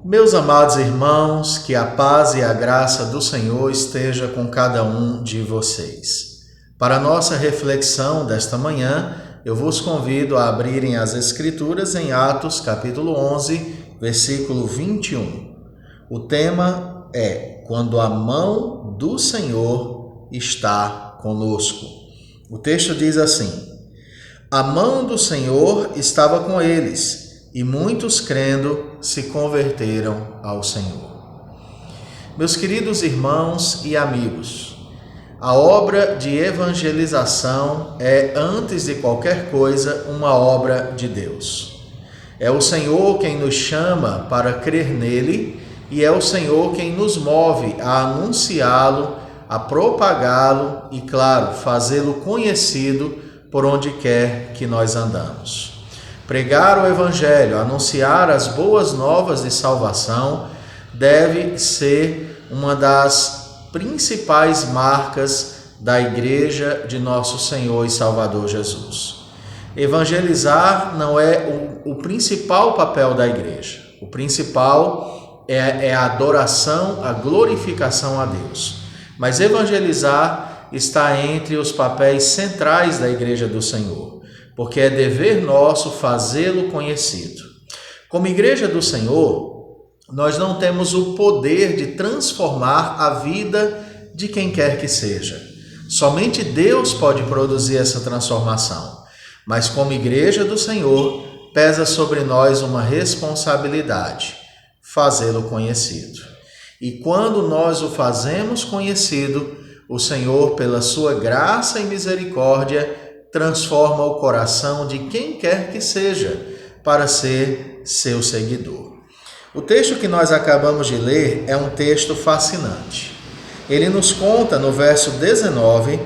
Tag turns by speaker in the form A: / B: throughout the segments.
A: Meus amados irmãos, que a paz e a graça do Senhor esteja com cada um de vocês. Para a nossa reflexão desta manhã, eu vos convido a abrirem as Escrituras em Atos, capítulo 11, versículo 21. O tema é: quando a mão do Senhor está conosco. O texto diz assim: a mão do Senhor estava com eles, e muitos, crendo, se converteram ao Senhor. Meus queridos irmãos e amigos, a obra de evangelização é, antes de qualquer coisa, uma obra de Deus. É o Senhor quem nos chama para crer nele e é o Senhor quem nos move a anunciá-lo, a propagá-lo e, claro, fazê-lo conhecido por onde quer que nós andamos. Pregar o Evangelho, anunciar as boas novas de salvação, deve ser uma das principais marcas da Igreja de Nosso Senhor e Salvador Jesus. Evangelizar não é o principal papel da Igreja. O principal é a adoração, a glorificação a Deus. Mas evangelizar está entre os papéis centrais da Igreja do Senhor, porque é dever nosso fazê-lo conhecido. Como Igreja do Senhor, nós não temos o poder de transformar a vida de quem quer que seja. Somente Deus pode produzir essa transformação. Mas como Igreja do Senhor, pesa sobre nós uma responsabilidade: fazê-lo conhecido. E quando nós o fazemos conhecido, o Senhor, pela sua graça e misericórdia, transforma o coração de quem quer que seja para ser seu seguidor. O texto que nós acabamos de ler é um texto fascinante. Ele nos conta no verso 19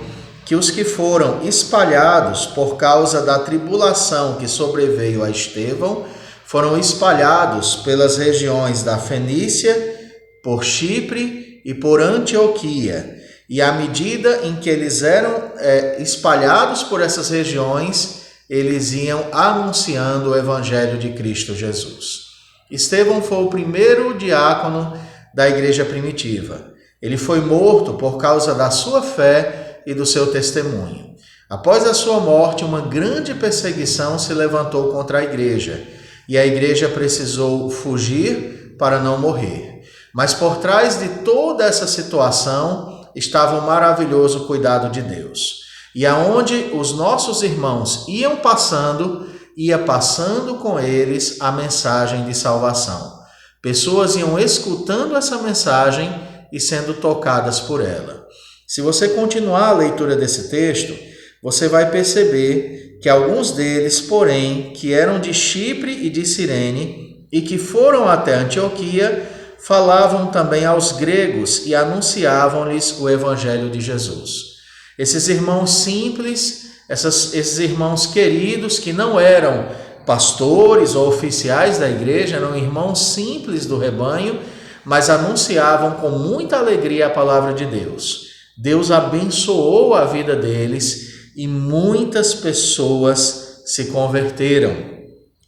A: que os que foram espalhados por causa da tribulação que sobreveio a Estevão foram espalhados pelas regiões da Fenícia, por Chipre e por Antioquia. E à medida em que eles eram espalhados por essas regiões, eles iam anunciando o Evangelho de Cristo Jesus. Estevão foi o primeiro diácono da igreja primitiva. Ele foi morto por causa da sua fé e do seu testemunho. Após a sua morte, uma grande perseguição se levantou contra a igreja, e a igreja precisou fugir para não morrer. Mas por trás de toda essa situação estava o maravilhoso cuidado de Deus. E aonde os nossos irmãos iam passando, ia passando com eles a mensagem de salvação. Pessoas iam escutando essa mensagem e sendo tocadas por ela. Se você continuar a leitura desse texto, você vai perceber que alguns deles, porém, que eram de Chipre e de Cirene e que foram até Antioquia, falavam também aos gregos e anunciavam-lhes o Evangelho de Jesus. Esses irmãos simples, esses irmãos queridos que não eram pastores ou oficiais da igreja, eram irmãos simples do rebanho, mas anunciavam com muita alegria a palavra de Deus. Deus abençoou a vida deles e muitas pessoas se converteram.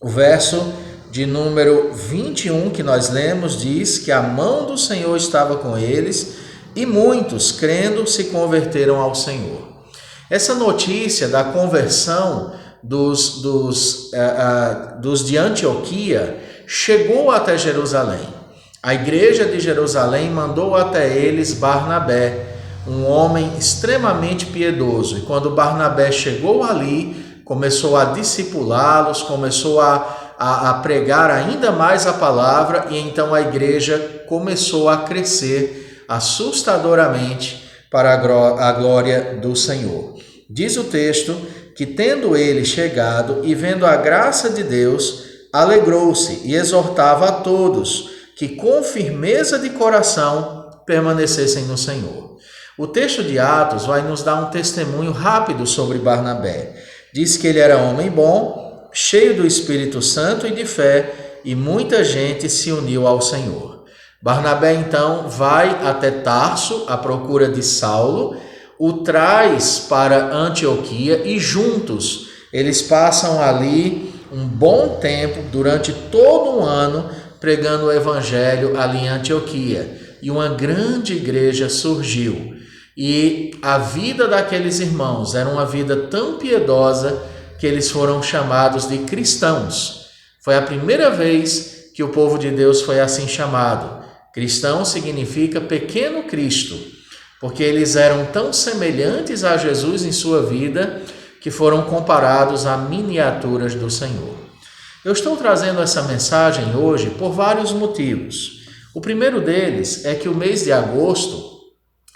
A: O verso de número 21 que nós lemos diz que a mão do Senhor estava com eles e muitos, crendo, se converteram ao Senhor. Essa notícia da conversão dos de Antioquia chegou até Jerusalém. A igreja de Jerusalém mandou até eles Barnabé, um homem extremamente piedoso. E quando Barnabé chegou ali, começou a discipulá-los, começou a pregar ainda mais a palavra, e então a igreja começou a crescer assustadoramente para a glória do Senhor. Diz o texto que, tendo ele chegado e vendo a graça de Deus, alegrou-se e exortava a todos que com firmeza de coração permanecessem no Senhor. O texto de Atos vai nos dar um testemunho rápido sobre Barnabé. Diz que ele era homem bom, cheio do Espírito Santo e de fé, e muita gente se uniu ao Senhor. Barnabé então vai até Tarso à procura de Saulo, o traz para Antioquia e juntos eles passam ali um bom tempo, durante todo um ano, pregando o evangelho ali em Antioquia. E uma grande igreja surgiu. E a vida daqueles irmãos era uma vida tão piedosa que eles foram chamados de cristãos. Foi a primeira vez que o povo de Deus foi assim chamado. Cristão significa pequeno Cristo, porque eles eram tão semelhantes a Jesus em sua vida que foram comparados a miniaturas do Senhor. Eu estou trazendo essa mensagem hoje por vários motivos. O primeiro deles é que o mês de agosto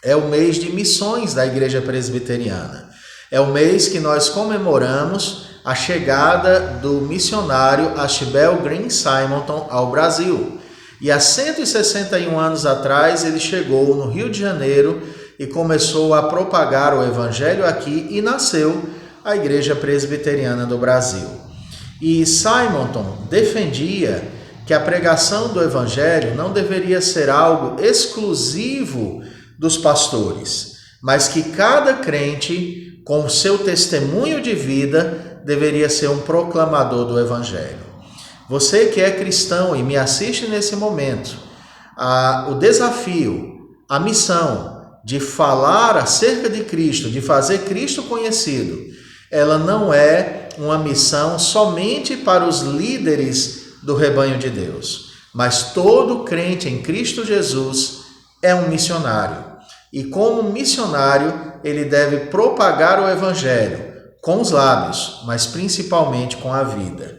A: é o mês de missões da Igreja Presbiteriana. É o mês que nós comemoramos a chegada do missionário Ashbel Green Simonton ao Brasil. E há 161 anos atrás ele chegou no Rio de Janeiro e começou a propagar o Evangelho aqui e nasceu a Igreja Presbiteriana do Brasil. E Simonton defendia que a pregação do Evangelho não deveria ser algo exclusivo dos pastores, mas que cada crente, com o seu testemunho de vida, deveria ser um proclamador do Evangelho. Você que é cristão e me assiste nesse momento, o desafio, a missão de falar acerca de Cristo, de fazer Cristo conhecido, ela não é uma missão somente para os líderes do rebanho de Deus, mas todo crente em Cristo Jesus é um missionário. E como missionário, ele deve propagar o Evangelho com os lábios, mas principalmente com a vida.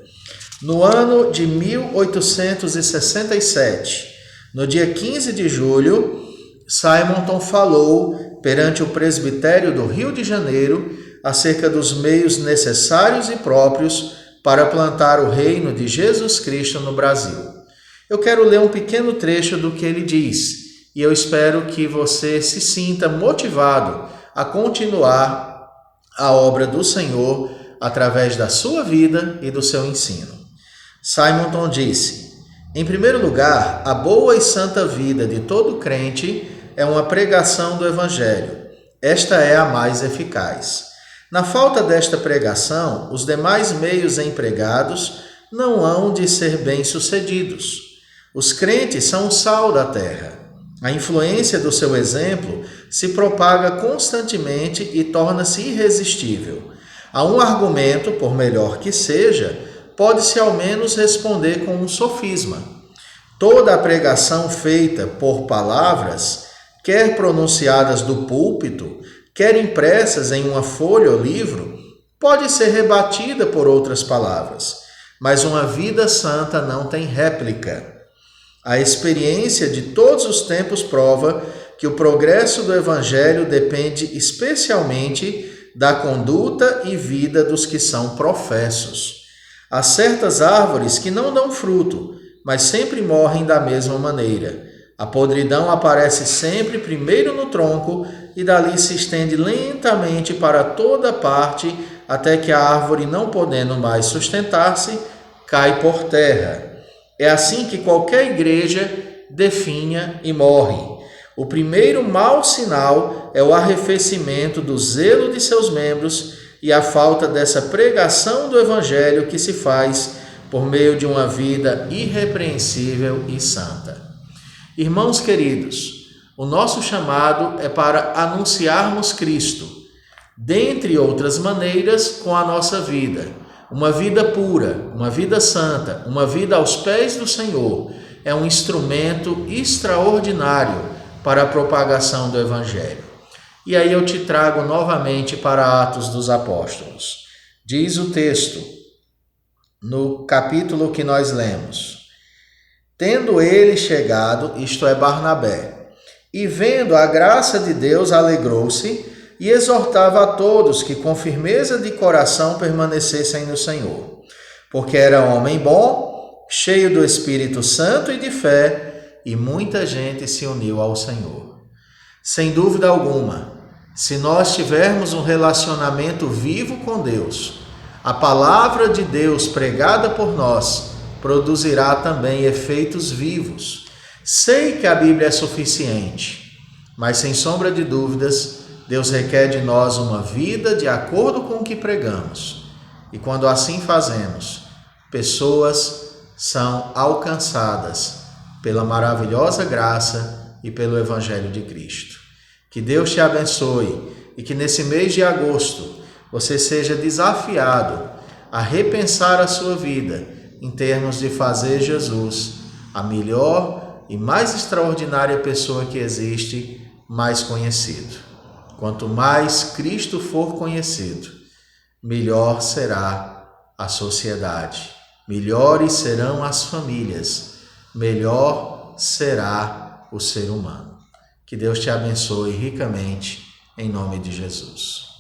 A: No ano de 1867, no dia 15 de julho, Simonton falou perante o presbitério do Rio de Janeiro acerca dos meios necessários e próprios para plantar o reino de Jesus Cristo no Brasil. Eu quero ler um pequeno trecho do que ele diz e eu espero que você se sinta motivado a continuar a obra do Senhor através da sua vida e do seu ensino. Simonton disse: em primeiro lugar, a boa e santa vida de todo crente é uma pregação do Evangelho. Esta é a mais eficaz. Na falta desta pregação, os demais meios empregados não hão de ser bem-sucedidos. Os crentes são o sal da terra. A influência do seu exemplo se propaga constantemente e torna-se irresistível. A um argumento, por melhor que seja, pode-se ao menos responder com um sofisma. Toda a pregação feita por palavras, quer pronunciadas do púlpito, quer impressas em uma folha ou livro, pode ser rebatida por outras palavras, mas uma vida santa não tem réplica. A experiência de todos os tempos prova que o progresso do Evangelho depende especialmente da conduta e vida dos que são professos. Há certas árvores que não dão fruto, mas sempre morrem da mesma maneira. A podridão aparece sempre primeiro no tronco e dali se estende lentamente para toda parte, até que a árvore, não podendo mais sustentar-se, cai por terra. É assim que qualquer igreja definha e morre. O primeiro mau sinal é o arrefecimento do zelo de seus membros e a falta dessa pregação do Evangelho que se faz por meio de uma vida irrepreensível e santa. Irmãos queridos, o nosso chamado é para anunciarmos Cristo, dentre outras maneiras, com a nossa vida. Uma vida pura, uma vida santa, uma vida aos pés do Senhor é um instrumento extraordinário para a propagação do Evangelho. E aí eu te trago novamente para Atos dos Apóstolos. Diz o texto, no capítulo que nós lemos: tendo ele chegado, isto é Barnabé, e vendo a graça de Deus, alegrou-se e exortava a todos que com firmeza de coração permanecessem no Senhor, porque era homem bom, cheio do Espírito Santo e de fé, e muita gente se uniu ao Senhor. Sem dúvida alguma, se nós tivermos um relacionamento vivo com Deus, a palavra de Deus pregada por nós produzirá também efeitos vivos. Sei que a Bíblia é suficiente, mas sem sombra de dúvidas, Deus requer de nós uma vida de acordo com o que pregamos. E quando assim fazemos, pessoas são alcançadas pela maravilhosa graça e pelo Evangelho de Cristo. Que Deus te abençoe e que nesse mês de agosto você seja desafiado a repensar a sua vida em termos de fazer Jesus a melhor e mais extraordinária pessoa que existe, mais conhecido. Quanto mais Cristo for conhecido, melhor será a sociedade, melhores serão as famílias, melhor será o ser humano. Que Deus te abençoe ricamente, em nome de Jesus.